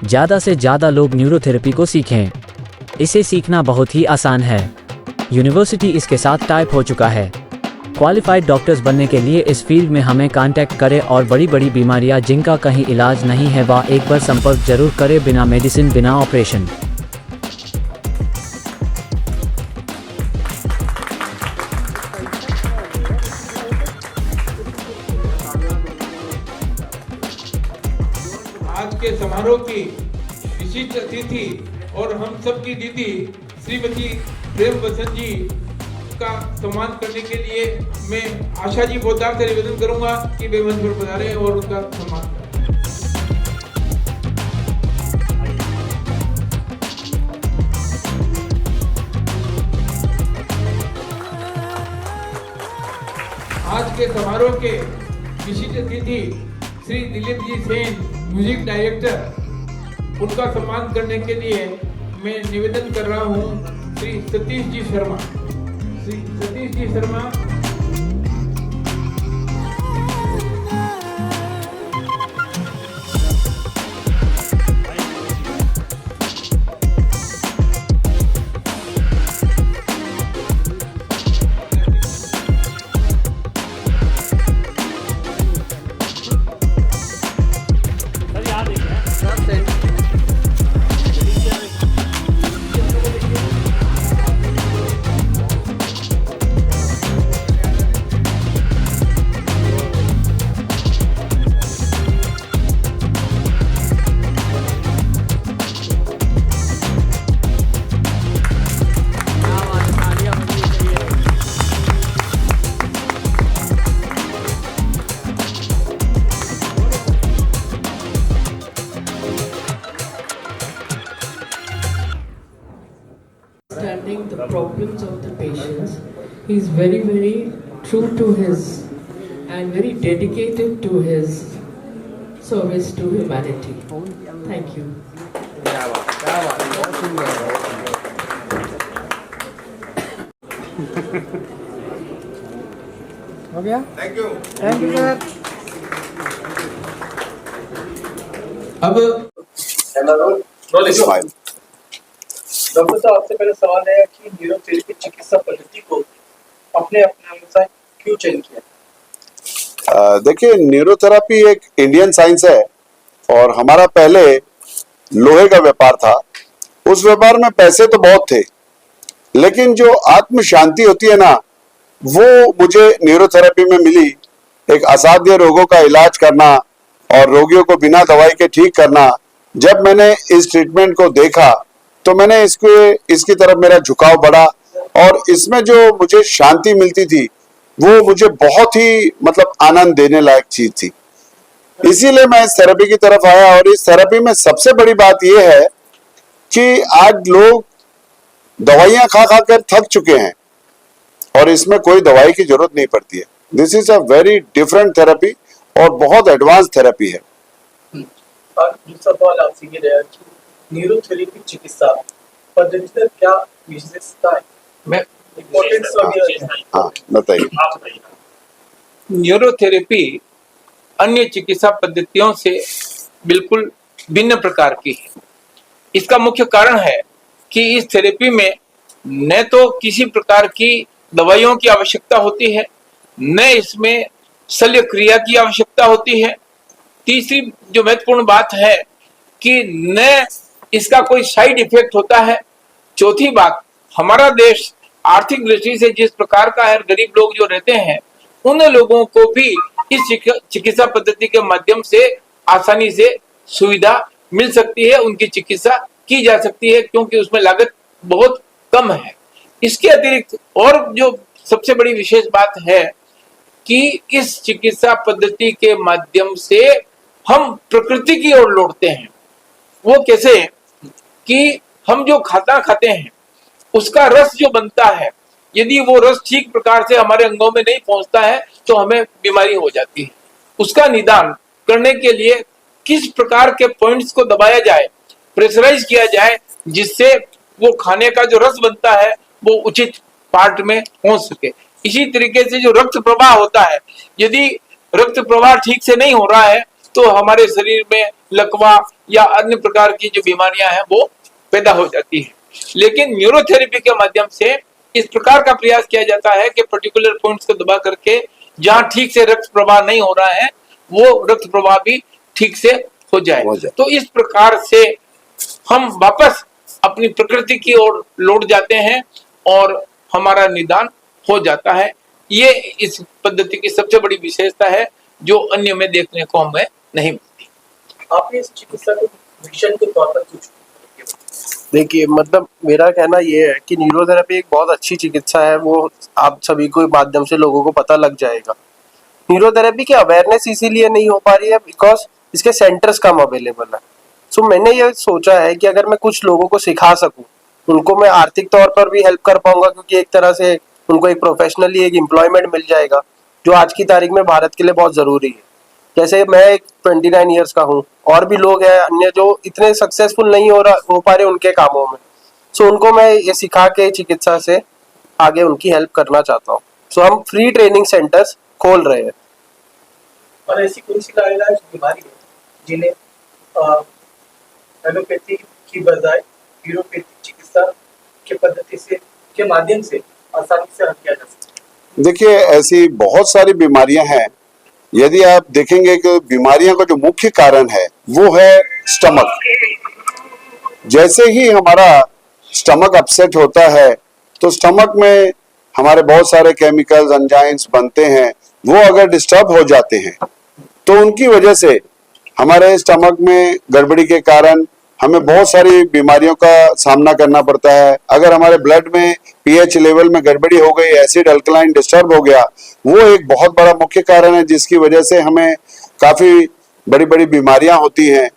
ज़्यादा से ज़्यादा लोग न्यूरोथेरेपी को सीखें। इसे सीखना बहुत ही आसान है। यूनिवर्सिटी इसके साथ टाइप हो चुका है। क्वालिफाइड डॉक्टर्स बनने के लिए इस फील्ड में हमें कांटेक्ट करें और बड़ी बड़ी बीमारियां जिनका कहीं इलाज नहीं है वह एक बार संपर्क जरूर करें, बिना मेडिसिन, बिना ऑपरेशन। आज के समारोह की विशिष्ट अतिथि और हम सबकी दीदी श्रीमती प्रेम बसंत जी का सम्मान करने के लिए मैं आशा जी पोद्दार से निवेदन करूंगा कि वे मंच पर पधारें और उनका सम्मान करें। आज के समारोह के विशिष्ट अतिथि श्री दिलीप जी सेन, म्यूजिक डायरेक्टर, उनका सम्मान करने के लिए मैं निवेदन कर रहा हूं Shri Satish ji Sharma. Shri Satish ji Sharma understanding the problems of the patients. He is very, very true to his and very dedicated to his service to humanity. Thank you. हो गया? Thank you. Thank you sir. अब डॉक्टर साहब, आपसे पहले सवाल है कि न्यूरोथेरेपी चिकित्सा पद्धति को अपने अनुसार क्यों चयन किया? देखिए, न्यूरोथेरेपी एक इंडियन साइंस है और हमारा पहले लोहे का व्यापार था। उस व्यापार में पैसे तो बहुत थे, लेकिन जो आत्म शांति होती है ना, वो मुझे न्यूरोथेरेपी में मिली। एक असाध्य रोगों का इलाज करना और रोगियों को बिना दवाई के ठीक करना। जब मैंने इस ट्रीटमेंट को देखा तो मैंने इसकी तरफ मेरा झुकाव बढ़ा और इसमें जो मुझे शांति मिलती थी वो मुझे बहुत ही आनंद देने लायक चीज थी। इसीलिए मैं इस थेरेपी की तरफ आया। और इस थेरेपी में सबसे बड़ी बात यह है कि आज लोग दवाइयां खा खा कर थक चुके हैं और इसमें कोई दवाई की जरूरत नहीं पड़ती है। This is a very different therapy और बहुत एडवांस थेरेपी है। दूसरा सवाल आपसे ये रहेगा कि न्यूरोथेरेपी चिकित्सा पद्धति में क्या विशेषता है? मैं हाँ, बताइए। न्यूरोथेरेपी अन्य चिकित्सा पद्धतियों से बिल्कुल भिन्न प्रकार की है। इसका मुख्य कारण है कि इस थेरेपी में न तो किसी प्रकार की दवाइयों की आवश्यकता होती है, न इसमें शल्य क्रिया की आवश्यकता होती है। तीसरी जो महत्वपूर्ण बात है कि न इसका कोई साइड इफेक्ट होता है। चौथी बात, हमारा देश आर्थिक दृष्टि से जिस प्रकार का है, गरीब लोग जो रहते हैं उन लोगों को भी इस चिकित्सा पद्धति के माध्यम से आसानी से सुविधा मिल सकती है, उनकी चिकित्सा की जा सकती है, क्योंकि उसमें लागत बहुत कम है। इसके अतिरिक्त और जो सबसे बड़ी विशेष बात है कि इस चिकित्सा पद्धति के माध्यम से हम प्रकृति की ओर लौटते हैं। वो कैसे कि हम जो खाना खाते हैं उसका रस जो बनता है, यदि वो रस ठीक प्रकार से हमारे अंगों में नहीं पहुंचता है तो हमें बीमारी हो जाती है। उसका निदान करने के लिए किस प्रकार के पॉइंट्स को दबाया जाए, प्रेशराइज किया जाए, जिससे वो खाने का जो रस बनता है वो उचित पार्ट में पहुंच सके। इसी तरीके से जो रक्त प्रवाह होता है, यदि रक्त प्रवाह ठीक से नहीं हो रहा है तो हमारे शरीर में लकवा या अन्य प्रकार की जो बीमारियां हैं वो पैदा हो जाती है। लेकिन न्यूरोथेरेपी के माध्यम से इस प्रकार का प्रयास किया जाता है कि पर्टिकुलर पॉइंट्स को दबा करके जहां ठीक से रक्त प्रवाह नहीं हो रहा है वो रक्त प्रवाह भी ठीक से हो जाए। तो इस प्रकार से हम वापस अपनी प्रकृति की ओर लौट जाते हैं और हमारा निदान हो जाता है। ये इस पद्धति की सबसे बड़ी विशेषता है जो अन्य में देखने को हमें नहीं मिलती। आपने इस चिकित्सा को मिशन के तौर पर कुछ देखिए, मतलब मेरा कहना ये है कि न्यूरोथेरेपी एक बहुत अच्छी चिकित्सा है, वो आप सभी को माध्यम से लोगों को पता लग जाएगा। न्यूरोथेरेपी की अवेयरनेस इसीलिए नहीं हो पा रही है बिकॉज इसके सेंटर्स कम अवेलेबल है। सो मैंने ये सोचा है कि अगर मैं कुछ लोगों को सिखा सकूं, उनको मैं आर्थिक तौर पर भी हेल्प कर पाऊंगा, क्योंकि एक तरह से उनको एक प्रोफेशनली एक एम्प्लॉयमेंट मिल जाएगा जो आज की तारीख में भारत के लिए बहुत ज़रूरी है। जैसे मैं एक 29 ईयर्स का हूँ, और भी लोग हैं अन्य जो इतने सक्सेसफुल नहीं हो पा रहे उनके कामों में। सो उनको मैं ये सिखा के चिकित्सा से आगे उनकी हेल्प करना चाहता हूँ। सो हम फ्री ट्रेनिंग सेंटर्स खोल रहे हैं। और ऐसी कौन सी लाइलाज बीमारी है जिन्हें एलोपैथी की बजाय न्यूरोपैथी चिकित्सा के पद्धति से के माध्यम से आसानी से हल किया जा सकता है? देखिए, ऐसी बहुत सारी बीमारियां हैं। यदि आप देखेंगे कि बीमारियों का जो मुख्य कारण है वो है स्टमक। जैसे ही हमारा स्टमक अपसेट होता है तो स्टमक में हमारे बहुत सारे केमिकल्स एंजाइम्स बनते हैं, वो अगर डिस्टर्ब हो जाते हैं तो उनकी वजह से हमारे स्टमक में गड़बड़ी के कारण हमें बहुत सारी बीमारियों का सामना करना पड़ता है। अगर हमारे ब्लड में पीएच लेवल में गड़बड़ी हो गई, एसिड अल्कलाइन डिस्टर्ब हो गया, वो एक बहुत बड़ा मुख्य कारण है जिसकी वजह से हमें काफी बड़ी बड़ी बीमारियां होती हैं।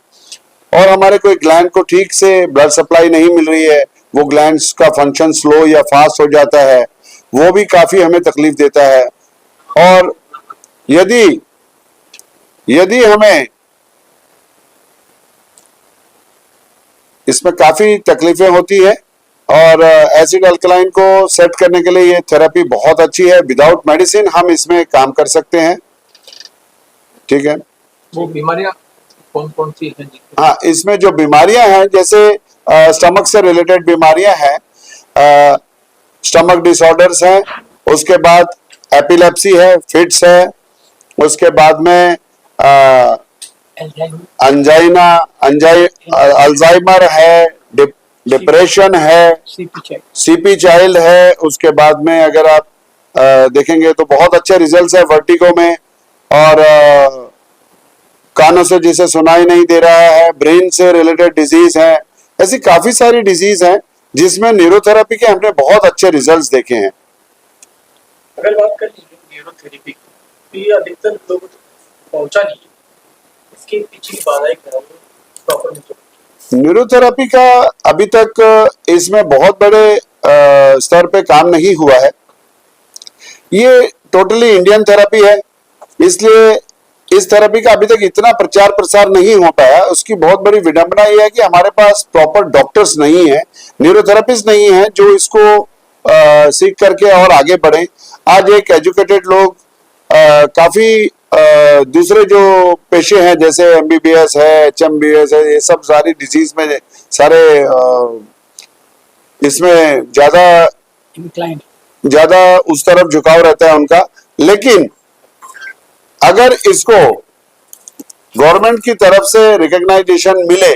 और हमारे कोई ग्लैंड को ठीक से ब्लड सप्लाई नहीं मिल रही है, वो ग्लैंड्स का फंक्शन स्लो या फास्ट हो जाता है, वो भी काफी हमें तकलीफ देता है। और यदि हमें इसमें काफी तकलीफें होती है, और एसिड अल्कलाइन को सेट करने के लिए ये थेरेपी बहुत अच्छी है। विदाउट मेडिसिन हम इसमें काम कर सकते हैं। ठीक है, वो बीमारियां कौन कौन सी हैं? हाँ, इसमें जो बीमारियां हैं जैसे स्टमक से रिलेटेड बीमारियां हैं, स्टमक डिसऑर्डर्स हैं, उसके बाद एपिलेप्सी है, फिट्स है, उसके बाद में अल्जाइमर है, डिप्रेशन है, सीपी चाइल्ड है। उसके बाद में अगर आप देखेंगे तो बहुत अच्छे रिजल्ट्स है वर्टिगो में, और कानों से जिसे सुनाई नहीं दे रहा है, ब्रेन से रिलेटेड डिजीज है। ऐसी काफी सारी डिजीज हैं जिसमें न्यूरोथेरेपी के हमने बहुत अच्छे रिजल्ट्स देखे हैं। अगर बात करें न्यूरोथेरेपी की, ये अधिकतर लोगों तक पहुंचा नहीं है, इसके पीछे की बाधाएं क्या हैं? न्यूरोथेरेपी का अभी तक इसमें बहुत बड़े स्तर पे काम नहीं हुआ है। ये टोटली इंडियन थेरेपी है, इसलिए इस थेरेपी का अभी तक इतना प्रचार प्रसार नहीं हो पाया। उसकी बहुत बड़ी विडंबना ये है कि हमारे पास प्रॉपर डॉक्टर्स नहीं है, न्यूरोथेरेपिस्ट नहीं है जो इसको सीख करके और आगे बढ़े। आज एक एजुकेटेड लोग काफी दूसरे जो पेशे हैं जैसे एमबीबीएस है, एचएमबीएस है, ये सब सारी डिजीज में सारे इसमें ज्यादा उस तरफ झुकाव रहता है उनका। लेकिन अगर इसको गवर्नमेंट की तरफ से रिकॉग्नाइजेशन मिले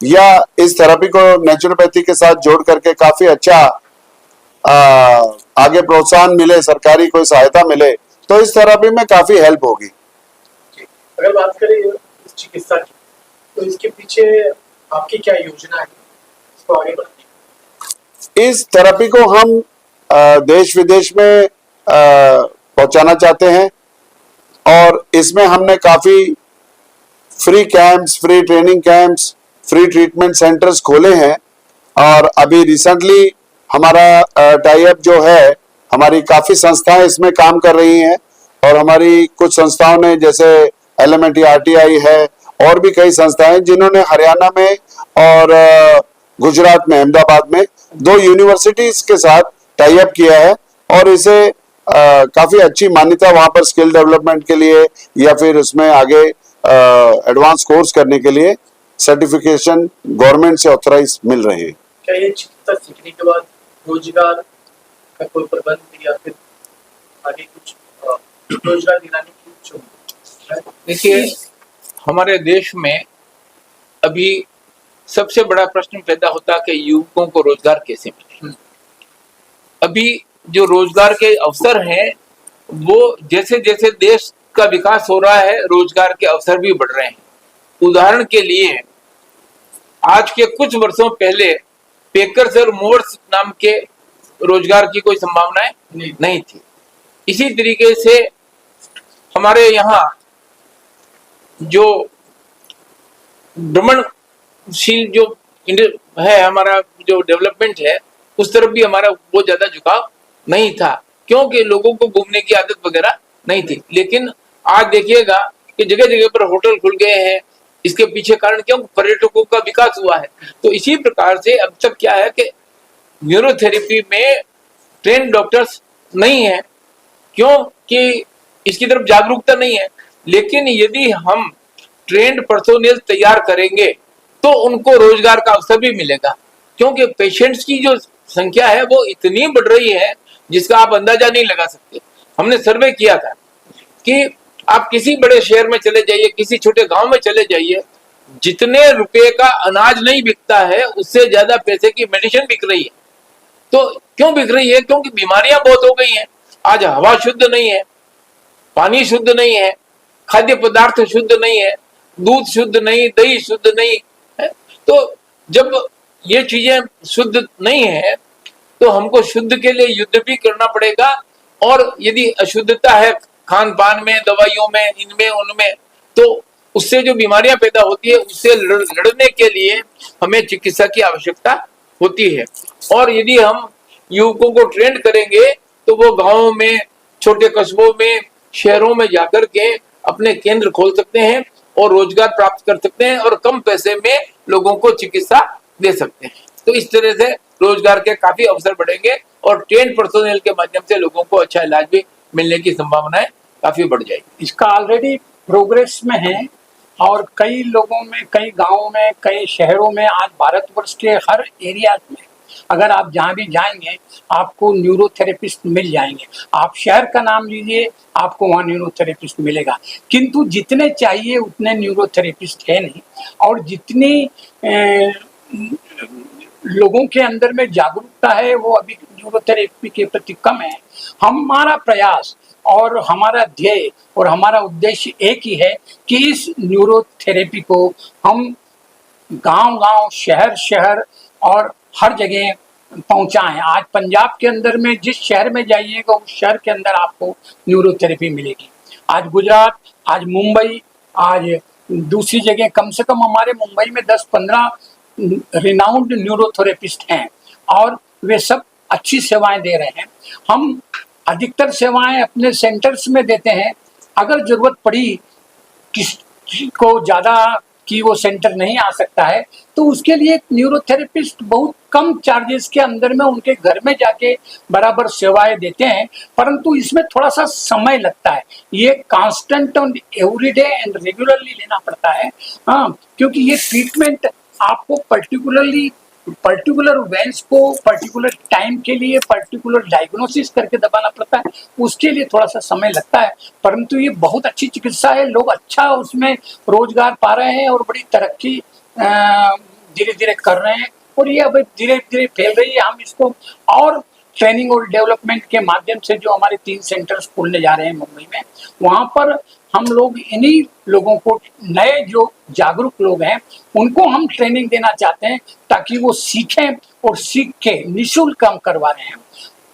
या इस थेरेपी को नेचुरोपैथी के साथ जोड़ करके काफी अच्छा आगे प्रोत्साहन मिले, सरकारी कोई सहायता मिले, तो इस थेरेपी में काफी हेल्प होगी। अगर बात करें इस चिकित्सा की, तो इसके पीछे आपकी क्या योजना है इसको आगे बढ़ाने? इस थेरेपी को हम देश विदेश में पहुंचाना चाहते हैं, और इसमें हमने काफी free camps, free training camps, free treatment centres खोले हैं। और अभी रिसेंटली हमारा टाई अप जो है, हमारी काफी संस्थाएं इसमें काम कर रही हैं, और हमारी कुछ संस्थाओं ने जैसे एलएमएनटी आरटीआई है, और भी कई संस्थाएं जिन्होंने हरियाणा में और गुजरात में अहमदाबाद में 2 यूनिवर्सिटीज के साथ टाई अप किया है, और इसे काफी अच्छी मान्यता वहां पर स्किल डेवलपमेंट के लिए या फिर उसमें आगे एडवांस कोर्स करने के लिए सर्टिफिकेशन गवर्नमेंट से ऑथराइज मिल रहे हैं। क्या ये चिकित्सा सीखने के बाद रोजगार का कोई प्रबंध या फिर आगे कुछ रोजगार दिलाने की कुछ है? देखिए, हमारे देश में अभी सबसे बड़ा प्रश्न पैदा होता है कि युवकों को रोजगार कैसे मिले। अभी जो रोजगार के अवसर हैं वो जैसे जैसे देश का विकास हो रहा है, रोजगार के अवसर भी बढ़ रहे हैं। उदाहरण के लिए आज के कुछ वर्षों पहले पेकर्स और मोवर्स नाम के रोजगार की कोई संभावनाएं नहीं थी। इसी तरीके से हमारे यहाँ जो भ्रमणशील जो है, हमारा जो डेवलपमेंट है, उस तरफ भी हमारा बहुत ज्यादा झुकाव नहीं था, क्योंकि लोगों को घूमने की आदत वगैरह नहीं थी। लेकिन आज देखिएगा कि जगह जगह पर होटल खुल गए हैं। इसके पीछे कारण क्यों? पर्यटकों का विकास हुआ है। तो इसी प्रकार से अब तक क्या है कि न्यूरोथेरेपी में ट्रेन डॉक्टर्स नहीं है, क्योंकि इसकी तरफ जागरूकता नहीं है। लेकिन यदि हम ट्रेंड पर्सोनेल तैयार करेंगे तो उनको रोजगार का अवसर भी मिलेगा, क्योंकि पेशेंट्स की जो संख्या है वो इतनी बढ़ रही है जिसका आप अंदाजा नहीं लगा सकते। हमने सर्वे किया था कि आप किसी बड़े शहर में चले जाइए, किसी छोटे गांव में चले जाइए, जितने रुपए का अनाज नहीं बिकता है उससे ज्यादा पैसे की मेडिसिन बिक रही है। तो क्यों बिक रही है? क्योंकि बीमारियां बहुत हो गई हैं। आज हवा शुद्ध नहीं है, पानी शुद्ध नहीं है, खाद्य पदार्थ शुद्ध नहीं है, दूध शुद्ध नहीं, दही शुद्ध नहीं है। तो जब ये चीजें शुद्ध नहीं है तो हमको शुद्ध के लिए युद्ध भी करना पड़ेगा। और यदि अशुद्धता है खान पान में, दवाइयों में, इनमें उनमें, तो उससे जो बीमारियां पैदा होती है उससे लड़ने के लिए हमें चिकित्सा की आवश्यकता होती है। और यदि हम युवकों को ट्रेन करेंगे तो वो गांवों में, छोटे कस्बों में, शहरों में जाकर के अपने केंद्र खोल सकते हैं और रोजगार प्राप्त कर सकते हैं और कम पैसे में लोगों को चिकित्सा दे सकते हैं। तो इस तरह से रोजगार के काफी अवसर बढ़ेंगे और ट्रेन पर्सोनेल के माध्यम से लोगों को अच्छा इलाज भी मिलने की संभावनाएं काफी बढ़ जाएगी। इसका ऑलरेडी प्रोग्रेस में है और कई लोगों में, कई गांवों में, कई शहरों में, आज भारतवर्ष के हर एरिया में अगर आप जहाँ भी जाएंगे आपको न्यूरोथेरेपिस्ट मिल जाएंगे। आप शहर का नाम लीजिए, आपको वहाँ न्यूरोथेरेपिस्ट मिलेगा। किंतु जितने चाहिए उतने न्यूरोथेरेपिस्ट है नहीं, और जितनी लोगों के अंदर में जागरूकता है वो अभी न्यूरोथेरेपी के प्रति कम है। हमारा प्रयास और हमारा ध्येय और हमारा उद्देश्य एक ही है कि इस न्यूरोथेरेपी को हम गांव-गांव, शहर-शहर और हर जगह पहुंचाएं। आज पंजाब के अंदर में जिस शहर में जाइएगा उस शहर के अंदर आपको न्यूरोथेरेपी मिलेगी। आज गुजरात, आज मुंबई, आज दूसरी जगह, कम से कम हमारे मुंबई में 10-15 रिनाउंड न्यूरोथेरेपिस्ट हैं और वे सब अच्छी सेवाएं दे रहे हैं। हम अधिकतर सेवाएं अपने सेंटर्स में देते हैं। अगर जरूरत पड़ी किसी को ज़्यादा कि वो सेंटर नहीं आ सकता है तो उसके लिए न्यूरोथेरेपिस्ट बहुत कम चार्जेस के अंदर में उनके घर में जाके बराबर सेवाएं देते हैं। परंतु इसमें थोड़ा सा समय लगता है, ये कांस्टेंट और एवरीडे एंड रेगुलरली लेना पड़ता है। हाँ, क्योंकि ये ट्रीटमेंट आपको पर्टिकुलर वेंस को पर्टिकुलर टाइम के लिए पर्टिकुलर डायग्नोसिस करके दबाना पड़ता है, उसके लिए थोड़ा सा समय लगता है। परंतु ये बहुत अच्छी चिकित्सा है, लोग अच्छा उसमें रोजगार पा रहे हैं और बड़ी तरक्की धीरे धीरे कर रहे हैं और ये अब धीरे धीरे फैल रही है। हम इसको और ट्रेनिंग और डेवलपमेंट के माध्यम से जो हमारे 3 सेंटर्स खोलने जा रहे हैं मुंबई में, वहाँ पर हम लोग इन्हीं लोगों को, नए जो जागरूक लोग हैं उनको हम ट्रेनिंग देना चाहते हैं ताकि वो सीखें और सीख के, निःशुल्क हम करवा रहे हैं,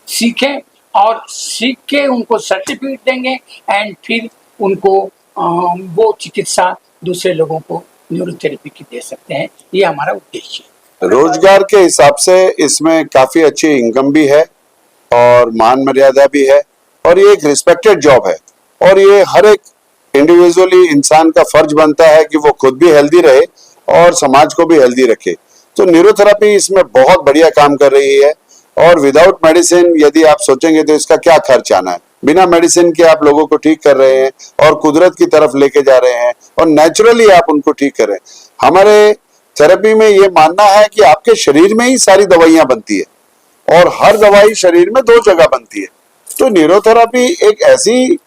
सीखें और सीख के उनको सर्टिफिकेट देंगे एंड फिर उनको वो चिकित्सा दूसरे लोगों को न्यूरोथेरेपी की दे सकते हैं। ये हमारा उद्देश्य है। रोजगार के हिसाब से इसमें काफी अच्छी इनकम भी है और मान मर्यादा भी है और ये एक रिस्पेक्टेड जॉब है और ये हर एक इंडिविजुअली इंसान का फर्ज बनता है कि वो खुद भी हेल्दी रहे और समाज को भी हेल्दी रखे। तो न्यूरोथेरेपी इसमें बहुत बढ़िया काम कर रही है और विदाउट मेडिसिन यदि आप सोचेंगे तो इसका क्या खर्च आना है। बिना मेडिसिन के आप लोगों को ठीक कर रहे हैं और कुदरत की तरफ लेके जा रहे हैं और नेचुरली आप उनको ठीक कर रहे हैं। हमारे थेरेपी में ये मानना है कि आपके शरीर में ही सारी दवाइयां बनती है और हर दवाई शरीर में 2 जगह बनती है। तो न्यूरोथेरेपी एक ऐसी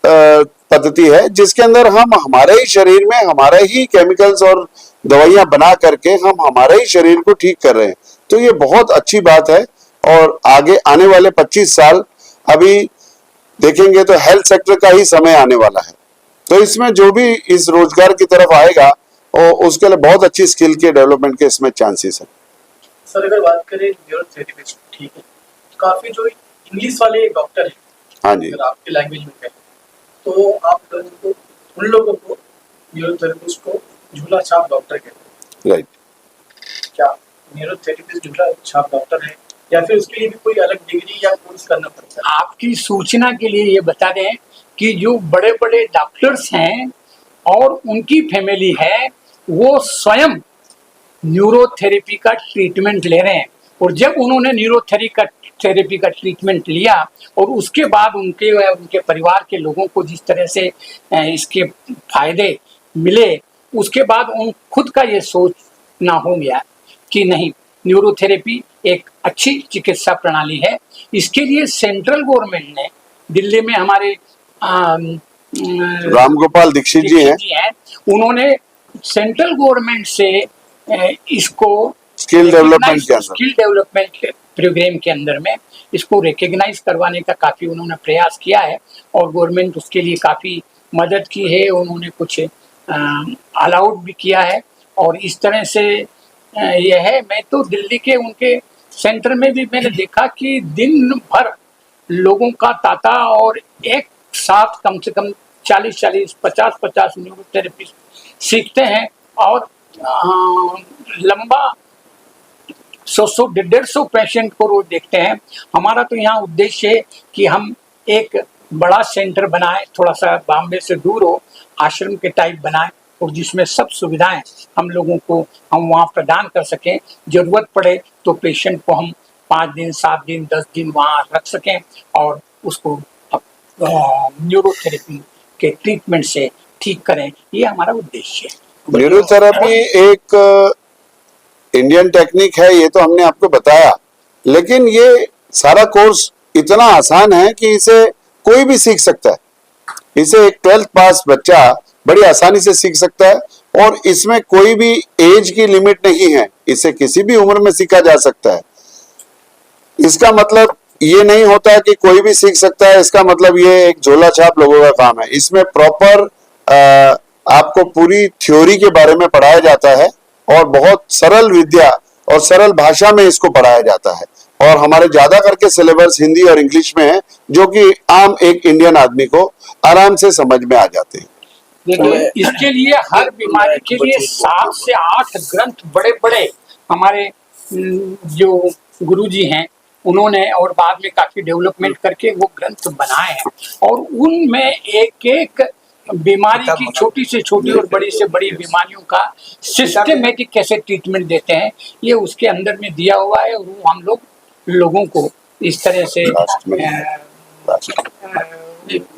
पद्धति है जिसके अंदर हम हमारे ही शरीर में हमारे ही केमिकल्स और दवाइयां बना करके हम हमारे ही शरीर को ठीक कर रहे हैं। तो ये बहुत अच्छी बात है और आगे आने वाले 25 साल अभी देखेंगे तो हेल्थ सेक्टर का ही समय आने वाला है। तो इसमें जो भी इस रोजगार की तरफ आएगा और उसके लिए बहुत अच्छी स्किल के डेवलपमेंट के इसमें चांसेस है। सर अगर बात करें न्यूरोथेरेपिस्ट, ठीक है, काफी जो इंग्लिश वाले डॉक्टर हैं, हाँ जी, अगर आपके लैंग्वेज में कहें तो आप लोगों को, उन लोगों को न्यूरोथेरेपिस्ट को झूला छाप डॉक्टर कहते हैं। राइट। क्या न्यूरोथेरेपिस्ट झूला छाप डॉक्टर है या फिर उसके लिए भी कोई अलग डिग्री या कोर्स करना पड़ता है? आपकी सूचना के लिए ये बता दें कि जो बड़े बड़े डॉक्टर्स हैं और उनकी फैमिली है वो स्वयं न्यूरोथेरेपी का ट्रीटमेंट ले रहे हैं। और जब उन्होंने न्यूरोथेरेपी का ट्रीटमेंट लिया और उसके बाद उनके परिवार के लोगों को जिस तरह से इसके फायदे मिले, उसके बाद उन खुद का ये सोचना हो गया कि नहीं, न्यूरोथेरेपी एक अच्छी चिकित्सा प्रणाली है। इसके लिए सेंट्रल गवर्नमेंट ने दिल्ली में हमारे रामगोपाल दीक्षित जी हैं, उन्होंने सेंट्रल गवर्नमेंट से इसको स्किल डेवलपमेंट प्रोग्राम के अंदर में इसको रिकॉग्नाइज करवाने का काफी उन्होंने प्रयास किया है और गवर्नमेंट उसके लिए काफी मदद की है। उन्होंने कुछ अलाउड भी किया है और इस तरह से यह है। मैं तो दिल्ली के उनके सेंटर में भी मैंने देखा कि दिन भर लोगों का तांता और एक साथ कम से कम 40-40, 50-50 न्यूरोथेरेपिस्ट सीखते हैं और लंबा 100-150 पेशेंट को रोज देखते हैं। हमारा तो यहाँ उद्देश्य है कि हम एक बड़ा सेंटर बनाए, थोड़ा सा बॉम्बे से दूर हो, आश्रम के टाइप बनाए और जिसमें सब सुविधाएं हम लोगों को हम वहाँ प्रदान कर सकें। जरूरत पड़े तो पेशेंट को हम 5 दिन, 7 दिन, 10 दिन वहाँ रख सकें और उसको न्यूरोथेरेपी के ट्रीटमेंट से ठीक करें। ये हमारा उद्देश्य है। न्यूरोथेरेपी एक इंडियन टेक्निक है, ये तो हमने आपको बताया, लेकिन ये सारा कोर्स इतना आसान है कि इसे कोई भी सीख सकता है। इसे एक 12th पास बच्चा बड़ी आसानी से सीख सकता है और इसमें कोई भी एज की लिमिट नहीं है, इसे किसी भी उम्र में सीखा जा सकता है। इसका मतलब ये नहीं होता है कि कोई भी सीख सकता है, इसका मतलब ये एक झोला छाप लोगों का काम है। इसमें प्रॉपर आपको पूरी थ्योरी के बारे में पढ़ाया जाता है और बहुत सरल विद्या और सरल भाषा में इसको पढ़ाया जाता है और हमारे ज्यादा करके सिलेबस हिंदी और इंग्लिश में है, जो कि आम एक इंडियन आदमी को आराम से समझ में आ जाते हैं। देखिए, इसके लिए हर बीमारी के लिए 7 से 8 ग्रंथ बड़े बड़े हमारे जो गुरुजी हैं उन्होंने और बाद में काफी डेवलपमेंट करके वो ग्रंथ बनाए हैं और उनमें एक एक बीमारी की छोटी से छोटी और बड़ी से बड़ी बीमारियों का सिस्टमेटिक कैसे ट्रीटमेंट देते हैं ये उसके अंदर में दिया हुआ है और वो हम लोगों को इस तरह से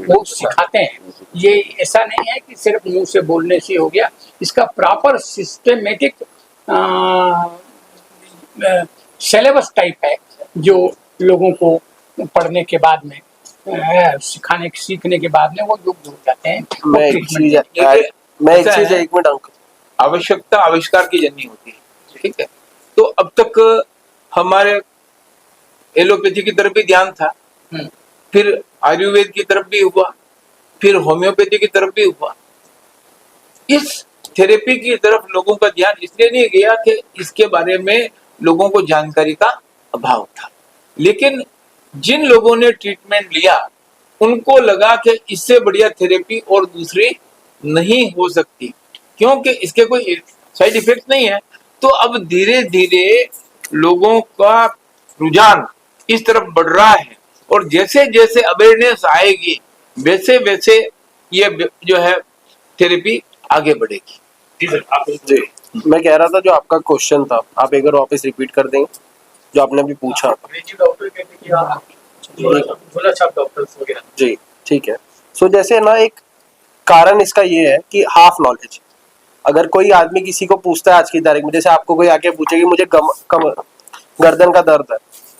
वो सिखाते हैं। ये ऐसा नहीं है कि सिर्फ मुंह से बोलने से हो गया, इसका प्रॉपर सिस्टमेटिक सिलेबस टाइप है जो लोगों को पढ़ने के बाद में सीखने के बाद में वो योग्य हो जाते हैं। एक मिनट अंकल, आवश्यकता आविष्कार की जननी होती है, ठीक है। तो अब तक हमारे एलोपैथी की तरफ भी ध्यान था, फिर आयुर्वेद की तरफ भी हुआ, फिर होम्योपैथी की तरफ भी हुआ। इस थेरेपी की तरफ लोगों का ध्यान इसलिए नहीं गया कि इसके बारे में लोगों को जानकारी का अभाव था, लेकिन जिन लोगों ने ट्रीटमेंट लिया उनको लगा कि इससे बढ़िया थेरेपी और दूसरी नहीं हो सकती, क्योंकि इसके कोई साइड इफेक्ट नहीं है। तो अब धीरे धीरे लोगों का रुझान इस तरफ बढ़ रहा है और जैसे जैसे अवेयरनेस आएगी वैसे वैसे ये जो है थेरेपी आगे बढ़ेगी। जी सर, आप जी मैं कह रहा था जो आपका क्वेश्चन था आप एक बार वापस रिपीट कर देंगे जो आपने अभी पूछा। अंग्रेजी डॉक्टर कहते हैं कि आप झोला छाप डॉक्टर्स वगैरह। जी ठीक है। सो जैसे ना एक कारण इसका ये है कि हाफ नॉलेज। अगर कोई आदमी किसी को पूछता है आज की तारीख में, जैसे आपको कोई आके पूछे कि मुझे गर्दन का दर्द है,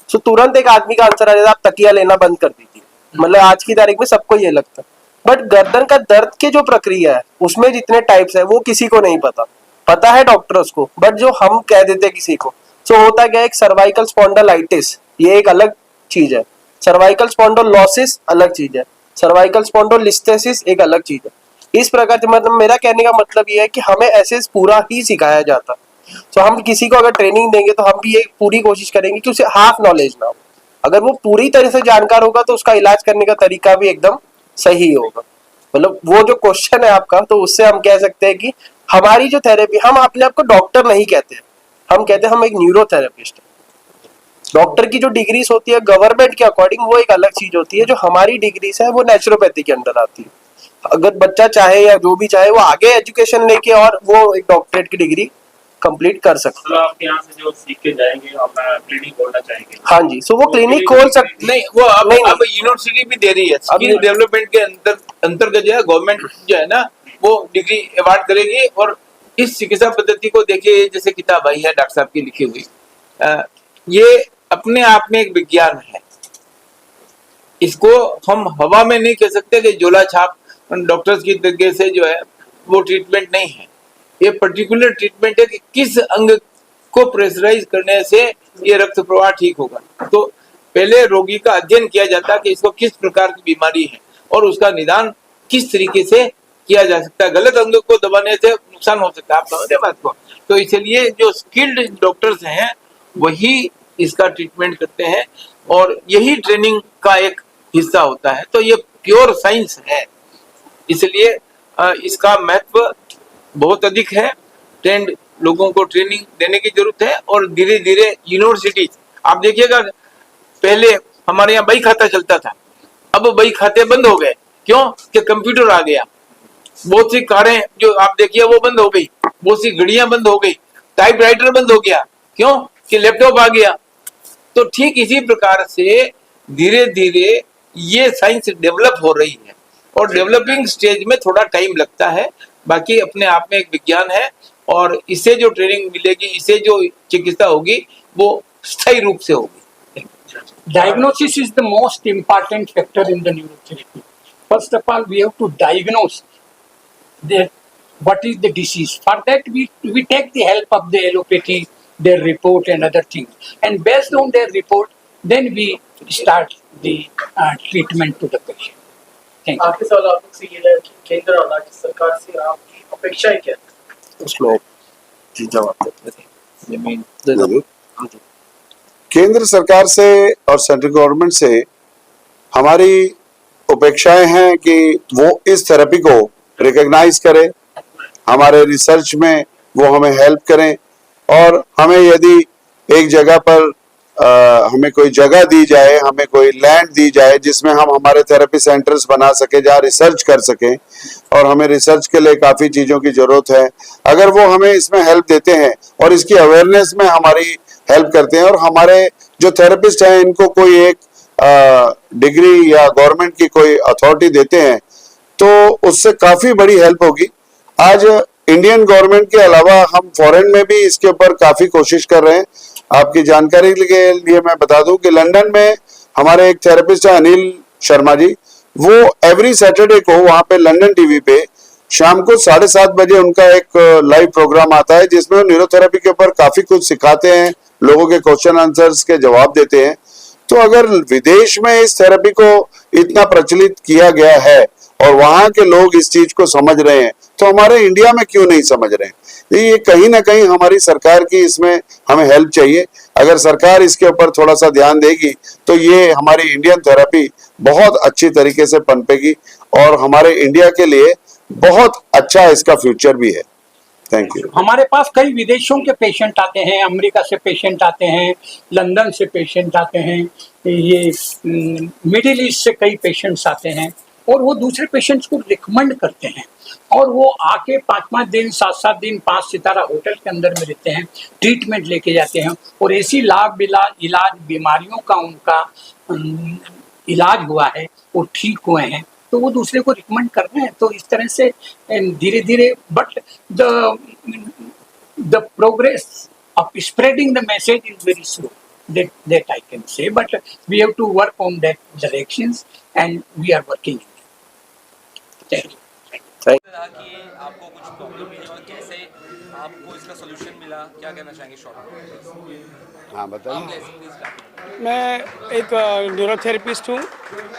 तो तुरंत एक आदमी का आंसर आ जाता है आप तकिया लेना बंद कर दीजिए। मतलब आज की तारीख में सबको ये लगता है, बट गर्दन का दर्द की जो प्रक्रिया है उसमें जितने टाइप्स है वो किसी को नहीं पता। पता है डॉक्टर्स को, बट जो हम कह देते हैं किसी को, तो होता क्या है, एक सर्वाइकल स्पॉन्डिलाइटिस ये एक अलग चीज है, सर्वाइकल स्पॉन्डिलोसिस अलग चीज है, सर्वाइकल स्पॉन्डिलोलिस्थेसिस एक अलग चीज है। इस प्रकार से मतलब मेरा कहने का मतलब ये है कि हमें ऐसे पूरा ही सिखाया जाता है। तो हम किसी को अगर ट्रेनिंग देंगे तो हम भी ये पूरी कोशिश करेंगे कि उसे हाफ नॉलेज ना हो। अगर वो पूरी तरह से जानकार होगा तो उसका इलाज करने का तरीका भी एकदम सही होगा। मतलब वो जो क्वेश्चन है आपका, तो उससे हम कह सकते हैं कि हमारी जो थेरेपी, हम अपने आप को डॉक्टर नहीं कहते, हम कहते हैं हम एक न्यूरोथेरेपिस्ट है। डॉक्टर की जो डिग्रीज होती है गवर्नमेंट के अकॉर्डिंग वो एक अलग चीज होती है, जो हमारी डिग्रीज है वो नेचुरोपैथी के अंडर आती है। अगर बच्चा चाहे या जो भी चाहे वो आगे एजुकेशन लेके और वो एक डॉक्टरेट की डिग्री कंप्लीट कर सकते हैं। आप यहाँ से जो सीख के जाएंगे अपना क्लिनिक खोलना चाहेंगे। हाँ जी, सो वो क्लिनिक खोल सकते नहीं, वो अब नहीं, अब यूनिवर्सिटी भी दे रही है स्किल डेवलपमेंट के अंतर्गत जो है गवर्नमेंट जो है ना वो डिग्री अवार्ड करेगी। और इस चिकित्सा पद्धति को देखिए, जैसे किताब आई है डॉक्टर साहब की लिखी हुई, ये अपने आप में एक विज्ञान है। इसको हम हवा में नहीं कह सकते कि झोला छाप डॉक्टर्स की तरीके से जो है वो ट्रीटमेंट नहीं है। ये पर्टिकुलर ट्रीटमेंट है कि किस अंग को प्रेशराइज करने से ये रक्त प्रवाह ठीक होगा। तो पहले रोगी का अध्ययन किया जाता है कि इसको किस प्रकार की बीमारी है और उसका निदान किस तरीके से किया जा सकता है। गलत अंग को दबाने से नुकसान हो सकता है, आप समझे बात को। तो इसलिए जो स्किल्ड डॉक्टर्स हैं वही इसका ट्रीटमेंट करते हैं और यही ट्रेनिंग का एक हिस्सा होता है। तो ये प्योर साइंस है, इसलिए इसका महत्व बहुत अधिक है। ट्रेंड लोगों को ट्रेनिंग देने की जरूरत है और धीरे धीरे यूनिवर्सिटी, आप देखिएगा पहले हमारे यहाँ बही खाता चलता था, अब बही खाते बंद हो गए। क्यों? कि कंप्यूटर आ गया। बहुत सी कारें जो आप देखिए वो बंद हो गई, बहुत सी घड़ियां बंद हो गई, टाइपराइटर बंद हो गया। क्यों? कि लैपटॉप आ गया। तो ठीक इसी प्रकार से धीरे धीरे ये साइंस डेवलप हो रही है और डेवलपिंग स्टेज में थोड़ा टाइम लगता है। बाकी अपने आप में एक विज्ञान है और इससे जो ट्रेनिंग मिलेगी, इससे जो चिकित्सा होगी वो स्थायी रूप से होगी। Diagnosis is the most important factor in the neurotherapy. First of all, we have to diagnose what is the disease. For that, we take the help of the allopathy, their report and other things. And based on their report, then we start the treatment to the patient. Thank you. आपके सवाल आप लोग से ये है कि केंद्र और राज्य सरकार से आपकी अपेक्षाएं क्या है? उसमें जी जवाब देते हैं। केंद्र सरकार से और सेंट्रल गवर्नमेंट से हमारी अपेक्षाएं हैं कि वो इस थेरेपी को रिकॉग्नाइज करें, हमारे रिसर्च में वो हमें हेल्प करें और हमें यदि एक जगह पर हमें कोई जगह दी जाए, हमें कोई लैंड दी जाए जिसमें हम हमारे थेरेपी सेंटर्स बना सके, जहाँ रिसर्च कर सकें। और हमें रिसर्च के लिए काफ़ी चीज़ों की ज़रूरत है। अगर वो हमें इसमें हेल्प देते हैं और इसकी अवेयरनेस में हमारी हेल्प करते हैं और हमारे जो थेरेपिस्ट हैं इनको कोई एक डिग्री या गवर्नमेंट की कोई अथॉरिटी देते हैं तो उससे काफ़ी बड़ी हेल्प होगी। आज इंडियन गवर्नमेंट के अलावा हम फॉरेन में भी इसके ऊपर काफ़ी कोशिश कर रहे हैं। आपकी जानकारी के लिए मैं बता दूं कि लंदन में हमारे एक थेरेपिस्ट है अनिल शर्मा जी, वो एवरी सैटरडे को वहां पे लंदन टीवी पे शाम को 7:30 बजे उनका एक लाइव प्रोग्राम आता है जिसमें वो न्यूरोथेरेपी के ऊपर काफी कुछ सिखाते हैं, लोगों के क्वेश्चन आंसर्स के जवाब देते हैं। तो अगर विदेश में इस थेरेपी को इतना प्रचलित किया गया है और वहां के लोग इस चीज को समझ रहे हैं तो हमारे इंडिया में क्यों नहीं समझ रहे हैं? ये कहीं ना कहीं हमारी सरकार की इसमें हमें हेल्प चाहिए। अगर सरकार इसके ऊपर थोड़ा सा ध्यान देगी तो ये हमारी इंडियन थेरेपी बहुत अच्छी तरीके से पनपेगी और हमारे इंडिया के लिए बहुत अच्छा इसका फ्यूचर भी है। Thank you. हमारे पास कई विदेशों के पेशेंट आते हैं, अमेरिका से पेशेंट आते हैं, लंदन से पेशेंट आते हैं, ये मिडिल ईस्ट से कई पेशेंट्स आते हैं और वो दूसरे पेशेंट्स को रिकमेंड करते हैं और वो आके 5-5 दिन 7-7 दिन 5 सितारा होटल के अंदर में रहते हैं, ट्रीटमेंट लेके जाते हैं और ऐसी लाभ इलाज बीमारियों का उनका इलाज हुआ है, वो ठीक हुए हैं, तो वो दूसरे को रिकमेंड कर रहे हैं। तो इस तरह से धीरे धीरे, but the progress of spreading the message is very slow. That I can say, but we have to work on that directions, and we are working. Thank you. रहा कि आपको कुछ प्रॉब्लम थी और कैसे आपको इसका सोल्यूशन मिला, क्या कहना चाहेंगे शॉर्ट में? हाँ बताइए। मैं एक न्यूरोथेरेपिस्ट हूँ,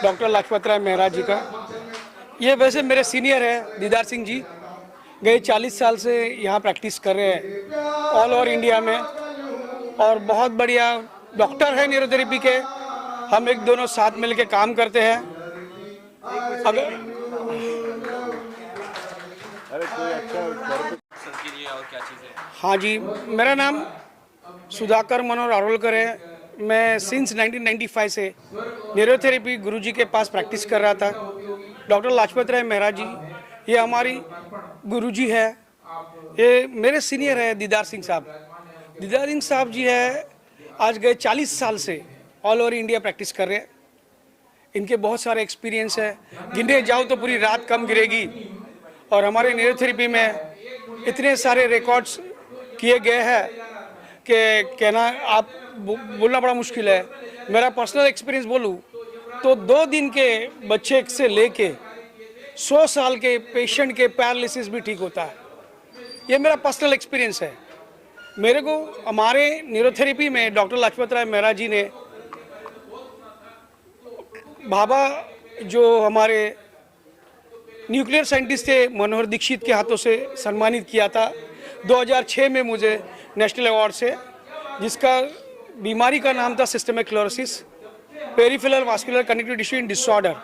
डॉक्टर लखपत राय मेहरा जी का। ये वैसे मेरे सीनियर है दीदार सिंह जी, गए 40 साल से यहाँ प्रैक्टिस कर रहे हैं ऑल ओवर इंडिया में, और बहुत बढ़िया डॉक्टर है न्यूरोथेरेपी के। हम एक दोनों साथ मिलकर काम करते हैं। अगर और क्या चीज़ें? हाँ जी, मेरा नाम सुधाकर मनोहर आरोलकर है। मैं सिंस 1995 से न्यूरोथेरेपी गुरुजी के पास प्रैक्टिस कर रहा था। डॉक्टर लाजपत राय मेहरा जी ये हमारी गुरुजी है। ये मेरे सीनियर है दीदार सिंह साहब। दीदार सिंह साहब जी है, आज गए 40 साल से ऑल ओवर इंडिया प्रैक्टिस कर रहे हैं। इनके बहुत सारे एक्सपीरियंस है, गिनने जाओ तो पूरी रात कम गिरेगी। और हमारे न्यूरोथेरेपी में इतने सारे रिकॉर्ड्स किए गए हैं कि कहना आप बोलना बड़ा मुश्किल है। मेरा पर्सनल एक्सपीरियंस बोलूँ तो 2 दिन के बच्चे से लेके 100 साल के पेशेंट के पैरालिसिस भी ठीक होता है। ये मेरा पर्सनल एक्सपीरियंस है। मेरे को हमारे न्यूरोथेरेपी में डॉक्टर लाजपत राय मेहरा जी ने भाभा जो हमारे न्यूक्लियर साइंटिस्ट थे मनोहर दीक्षित के हाथों से सम्मानित किया था 2006 में मुझे नेशनल अवार्ड से, जिसका बीमारी का नाम था systemic chlorosis peripheral vascular connective tissue disorder.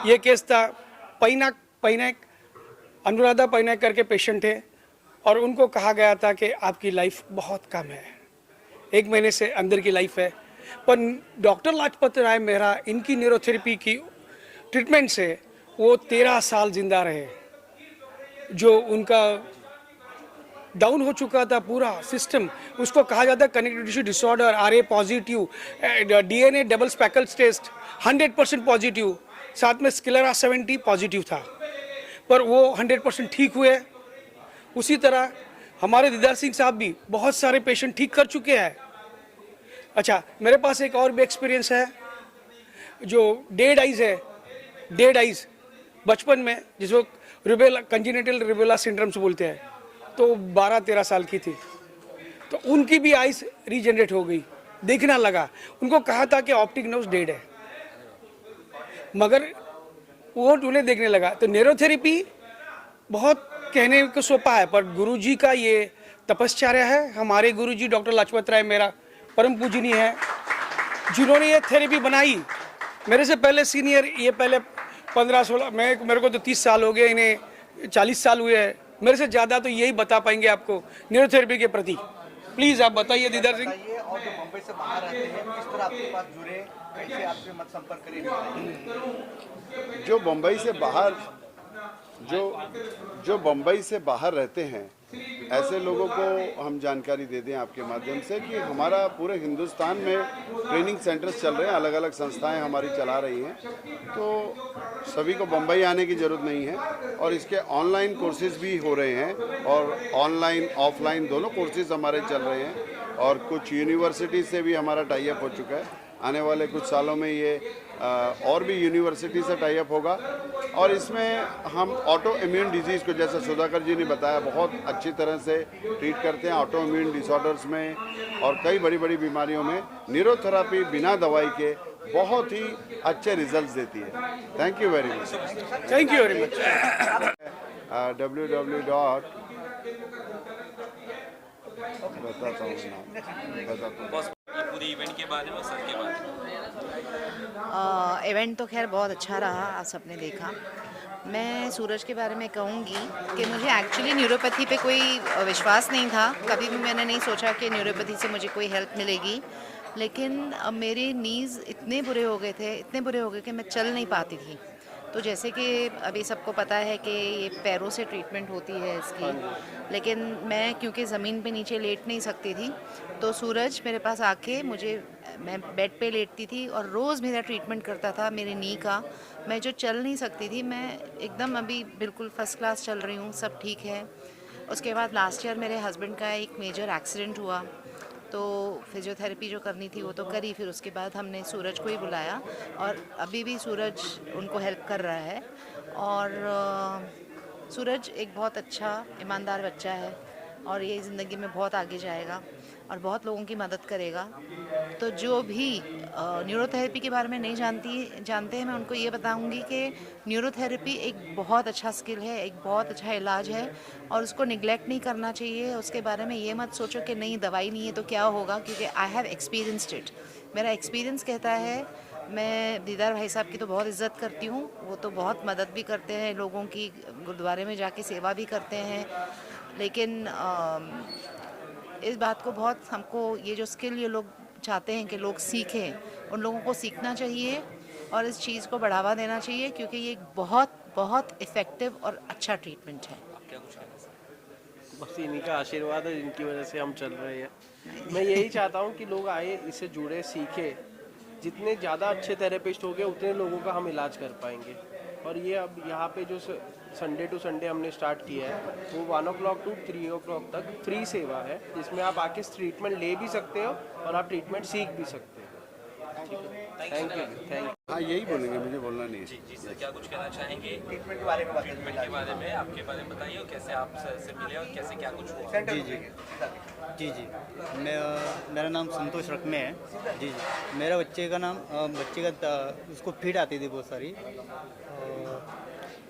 ये केस था पैनाक अनुराधा पैनाक करके पेशेंट थे, और उनको कहा गया था कि आपकी लाइफ बहुत कम है, 1 महीने से अंदर की लाइफ है। पर डॉक्टर लाजपत राय मेहरा इनकी न्यूरोथेरेपी की ट्रीटमेंट से वो 13 साल जिंदा रहे। जो उनका डाउन हो चुका था पूरा सिस्टम, उसको कहा जाता है connective tissue disorder, RA positive, DNA double speckles test 100% positive, साथ में स्क्लेरा 70 पॉजिटिव था, पर वो 100% ठीक हुए। उसी तरह हमारे दीदार सिंह साहब भी बहुत सारे पेशेंट ठीक कर चुके हैं। अच्छा, मेरे पास एक और भी एक्सपीरियंस है, जो डेड आइज है, डेड आइज बचपन में जिसको रुबेला कंजेनिटल रुबेला सिंड्रोम्स बोलते हैं, तो 12-13 साल की थी, तो उनकी भी आइज रीजनरेट हो गई, देखना लगा। उनको कहा था कि ऑप्टिक नर्व डेड है, मगर वो उन्हें देखने लगा। तो न्यूरोथेरेपी बहुत कहने को सोपा है, पर गुरुजी का ये तपश्चर्या है। हमारे गुरुजी डॉक्टर लाजपत राय मेरा परम पूजनीय है, जिन्होंने ये थेरेपी बनाई। मेरे से पहले सीनियर, ये पहले 15-16, मेरे को तो 30 साल हो गए, इन्हें 40 साल हुए हैं। मेरे से ज़्यादा तो यही बता पाएंगे आपको न्यूरोथेरेपी के प्रति। प्लीज़ आप बताइए दीदार सिंह। और जो मुंबई से बाहर रहते हैं किस तरह आपके पास जुड़े, कैसे आपसे मत संपर्क करें? जो बम्बई से बाहर जो बम्बई से बाहर रहते हैं, ऐसे लोगों को हम जानकारी दे दें आपके माध्यम से कि हमारा पूरे हिंदुस्तान में ट्रेनिंग सेंटर्स चल रहे हैं, अलग अलग संस्थाएं हमारी चला रही हैं। तो सभी को बम्बई आने की ज़रूरत नहीं है, और इसके ऑनलाइन कोर्सेज भी हो रहे हैं, और ऑनलाइन ऑफलाइन दोनों कोर्सेज हमारे चल रहे हैं। और कुछ यूनिवर्सिटी से भी हमारा टाई अप हो चुका है। आने वाले कुछ सालों में ये और भी यूनिवर्सिटी से टाई अप होगा। और इसमें हम ऑटो इम्यून डिजीज़ को, जैसे सुधाकर जी ने बताया, बहुत अच्छी तरह से ट्रीट करते हैं। ऑटो इम्यून डिसऑर्डर्स में और कई बड़ी बड़ी बीमारियों में न्यूरोथेरेपी बिना दवाई के बहुत ही अच्छे रिजल्ट्स देती है। Thank you very much. Thank you very much. बताता हूँ पूरे इवेंट के बारे में, सर के बारे में। इवेंट तो खैर बहुत अच्छा रहा, आप सबने देखा। मैं सूरज के बारे में कहूँगी कि मुझे एक्चुअली न्यूरोपैथी पे कोई विश्वास नहीं था। कभी भी मैंने नहीं सोचा कि न्यूरोपैथी से मुझे कोई हेल्प मिलेगी, लेकिन मेरे नीज़ इतने बुरे हो गए थे, इतने बुरे हो गए कि मैं चल नहीं पाती थी। तो जैसे कि अभी सबको पता है कि ये पैरों से ट्रीटमेंट होती है इसकी, लेकिन मैं क्योंकि ज़मीन पे नीचे लेट नहीं सकती थी, तो सूरज मेरे पास आके मुझे मैं बेड पे लेटती थी और रोज़ मेरा ट्रीटमेंट करता था मेरे नी का। मैं जो चल नहीं सकती थी, मैं एकदम अभी बिल्कुल फर्स्ट क्लास चल रही हूँ, सब ठीक है। उसके बाद लास्ट ईयर मेरे हस्बैंड का एक मेजर एक्सीडेंट हुआ, तो फिजियोथेरेपी जो करनी थी वो तो करी। फिर उसके बाद हमने सूरज को ही बुलाया और अभी भी सूरज उनको हेल्प कर रहा है। और सूरज एक बहुत अच्छा ईमानदार बच्चा है और ये ज़िंदगी में बहुत आगे जाएगा और बहुत लोगों की मदद करेगा। तो जो भी न्यूरोथेरेपी के बारे में नहीं जानते हैं, मैं उनको ये बताऊंगी कि न्यूरोथेरेपी एक बहुत अच्छा स्किल है, एक बहुत अच्छा इलाज है और उसको निगलेक्ट नहीं करना चाहिए। उसके बारे में ये मत सोचो कि नहीं दवाई नहीं है तो क्या होगा, क्योंकि आई हैव एक्सपीरियंस्ड इट। मेरा एक्सपीरियंस कहता है, मैं दीदार भाई साहब की तो बहुत इज़्ज़त करती हूँ, वो तो बहुत मदद भी करते हैं लोगों की, गुरुद्वारे में जाके सेवा भी करते हैं। लेकिन इस बात को बहुत हमको ये जो स्किल ये लोग चाहते हैं कि लोग सीखें, उन लोगों को सीखना चाहिए और इस चीज़ को बढ़ावा देना चाहिए, क्योंकि ये एक बहुत बहुत इफ़ेक्टिव और अच्छा ट्रीटमेंट है। बस इन्हीं का आशीर्वाद है जिनकी वजह से हम चल रहे हैं। मैं यही चाहता हूँ कि लोग आए, इससे जुड़े, सीखें। जितने ज़्यादा अच्छे थेरेपिस्ट होंगे उतने लोगों का हम इलाज कर पाएंगे। और ये अब यहाँ पे जो संडे टू संडे हमने स्टार्ट किया है वो 1 o'clock to 3 o'clock तक फ्री सेवा है, जिसमें आप आके ट्रीटमेंट ले भी सकते हो और आप ट्रीटमेंट सीख भी सकते हो। Thank you. हाँ, यही बोलेंगे, मुझे बोलना नहीं है। जी सर, क्या कुछ कहना चाहेंगे ट्रीटमेंट के बारे में बात ट्रीटमेंट के बारे में, आपके बारे में बताइए और कैसे आप से मिले और कैसे क्या कुछ हुआ। जी, मेरा नाम संतोष रकमे है। जी, मेरा बच्चे का उसको फिट आती थी बहुत सारी,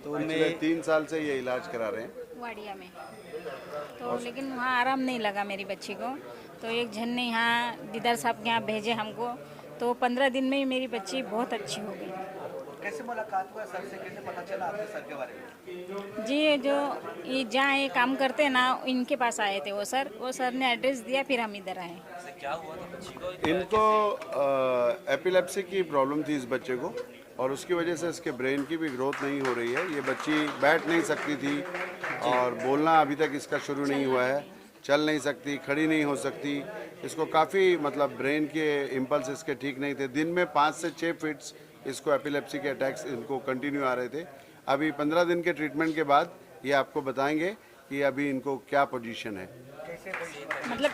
तो मैं 3 साल से ये इलाज करा रहे हैं वाडिया में। तो लेकिन वहाँ आराम नहीं लगा मेरी बच्ची को, तो एक जन ने यहाँ दीदार साहब के यहाँ भेजे हमको, तो 15 दिन में ही मेरी बच्ची बहुत अच्छी हो गई। कैसे मुलाकात हुआ सर से, कैसे पता चला आपके सर के बारे में? जी, जो ये जहाँ ये काम करते हैं ना, इनके पास आए थे वो सर ने एड्रेस दिया, फिर हम इधर आए। क्या हुआ था बच्ची को? इनको एपिलेप्सी की प्रॉब्लम थी इस बच्चे को, और उसकी वजह से इसके ब्रेन की भी ग्रोथ नहीं हो रही है। ये बच्ची बैठ नहीं सकती थी और बोलना अभी तक इसका शुरू नहीं हुआ है, चल नहीं सकती, खड़ी नहीं हो सकती। इसको काफ़ी मतलब ब्रेन के इम्पल्स इसके ठीक नहीं थे। दिन में 5 से 6 फिट्स इसको एपिलेप्सी के अटैक्स इनको कंटिन्यू आ रहे थे। अभी 15 दिन के ट्रीटमेंट के बाद ये आपको बताएंगे कि अभी इनको क्या पोजीशन है। मतलब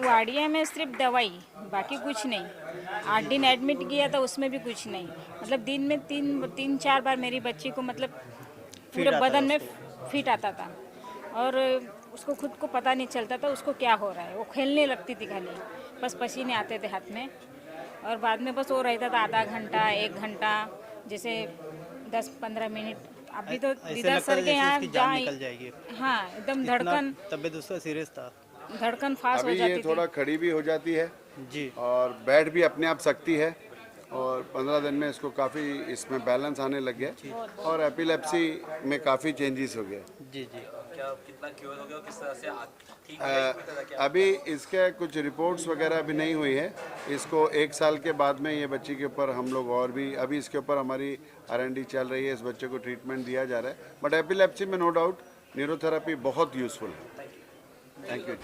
वाडिया में सिर्फ दवाई, बाकी कुछ नहीं। 8 दिन एडमिट किया था, उसमें भी कुछ नहीं। मतलब दिन में 3-4 बार मेरी बच्ची को मतलब पूरे बदन में फिट आता था और उसको खुद को पता नहीं चलता था उसको क्या हो रहा है। वो खेलने लगती थी खाली, बस पसीने आते थे हाथ में और बाद में बस वो रहता था आधा घंटा 1 घंटा, जैसे 10-15 मिनट। अभी तो दीदार सर के यहाँ निकल जाएगी। हाँ, एकदम धड़कन, तबीयत उसका सीरियस था, धड़कन फास्ट हो अभी जाती ये थी। थोड़ा खड़ी भी हो जाती है जी, और बैठ भी अपने आप सकती है, और 15 दिन में इसको काफ़ी इसमें बैलेंस आने लग गया और एपिलेप्सी में काफ़ी चेंजेस हो गए। जी। क्या कितना क्योर हो गया, किस तरह से ठीक अभी इसके कुछ रिपोर्ट्स वगैरह अभी नहीं हुई है। इसको 1 साल के बाद में ये बच्ची के ऊपर हम लोग और भी अभी इसके ऊपर हमारी R&D चल रही है, इस बच्चे को ट्रीटमेंट दिया जा रहा है। बट एपिलेप्सी में नो डाउट न्यूरोथेरेपी बहुत यूजफुल है। Thank you.